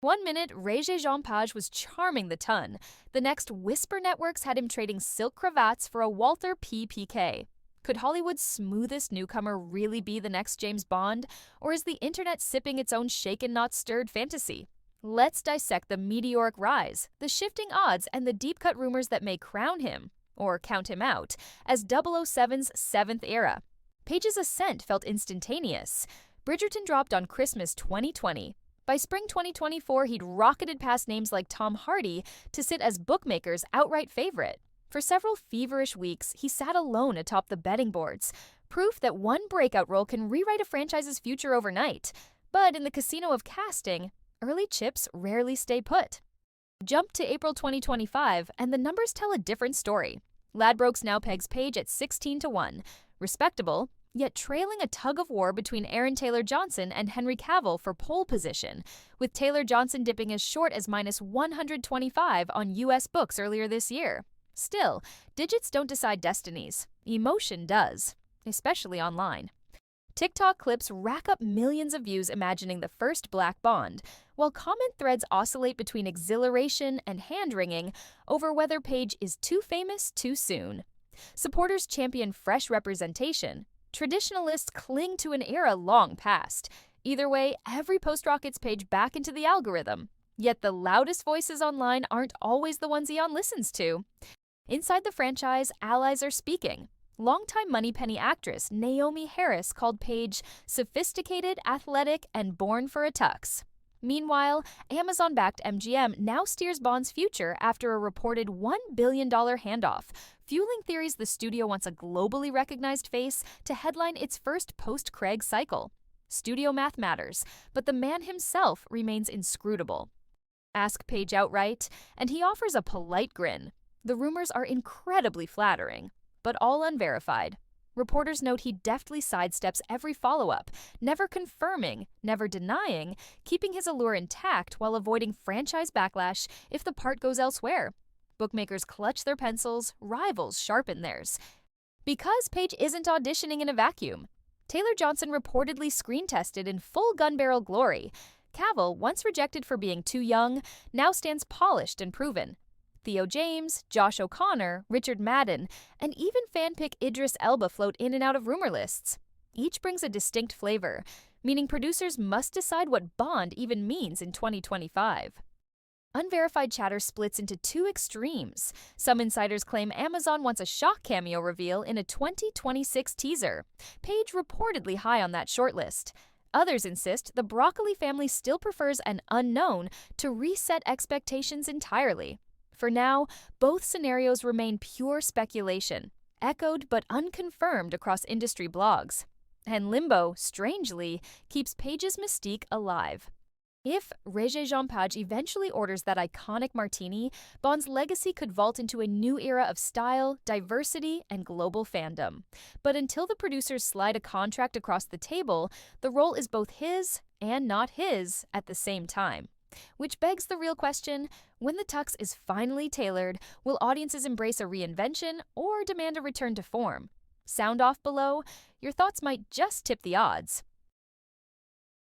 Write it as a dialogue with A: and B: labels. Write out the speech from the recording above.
A: One minute, regé-jean was charming the ton. The next, Whisper Networks had him trading silk cravats for a Walther PPK. Could Hollywood's smoothest newcomer really be the next James Bond, or is the internet sipping its own shaken not stirred fantasy? Let's dissect the meteoric rise, the shifting odds, and the deep-cut rumors that may crown him, or count him out, as 007's seventh era. Page's ascent felt instantaneous. Bridgerton dropped on Christmas 2020. By spring 2024, he'd rocketed past names like Tom Hardy to sit as bookmakers' outright favorite. For several feverish weeks, he sat alone atop the betting boards, proof that one breakout role can rewrite a franchise's future overnight. But in the casino of casting, early chips rarely stay put. Jump to April 2025, and the numbers tell a different story. Ladbrokes now pegs Page at 16-1. Respectable, yet trailing a tug-of-war between Aaron Taylor-Johnson and Henry Cavill for pole position, with Taylor-Johnson dipping as short as minus 125 on U.S. books earlier this year. Still, digits don't decide destinies. Emotion does, especially online. TikTok clips rack up millions of views imagining the first Black Bond, while comment threads oscillate between exhilaration and hand-wringing over whether Page is too famous too soon. Supporters champion fresh representation. Traditionalists cling to an era long past. Either way, every post rockets Page back into the algorithm. Yet the loudest voices online aren't always the ones Eon listens to. Inside the franchise, allies are speaking. Longtime Moneypenny actress Naomi Harris called Page sophisticated, athletic, and born for a tux. Meanwhile, Amazon-backed MGM now steers Bond's future after a reported $1 billion handoff, fueling theories the studio wants a globally recognized face to headline its first post-Craig cycle. Studio math matters, but the man himself remains inscrutable. Ask Page outright, and he offers a polite grin. The rumors are incredibly flattering, but all unverified. Reporters note he deftly sidesteps every follow-up, never confirming, never denying, keeping his allure intact while avoiding franchise backlash if the part goes elsewhere. Bookmakers clutch their pencils, rivals sharpen theirs. Because Page isn't auditioning in a vacuum, Taylor-Johnson reportedly screen-tested in full gun-barrel glory. Cavill, once rejected for being too young, now stands polished and proven. Theo James, Josh O'Connor, Richard Madden, and even fanpick Idris Elba float in and out of rumor lists. Each brings a distinct flavor, meaning producers must decide what Bond even means in 2025. Unverified chatter splits into two extremes. Some insiders claim Amazon wants a shock cameo reveal in a 2026 teaser, Page reportedly high on that shortlist. Others insist the Broccoli family still prefers an unknown to reset expectations entirely. For now, both scenarios remain pure speculation, echoed but unconfirmed across industry blogs. And limbo, strangely, keeps Page's mystique alive. If regé-jean eventually orders that iconic martini, Bond's legacy could vault into a new era of style, diversity, and global fandom. But until the producers slide a contract across the table, the role is both his and not his at the same time. Which begs the real question, when the tux is finally tailored, will audiences embrace a reinvention or demand a return to form? Sound off below? Your thoughts might just tip the odds.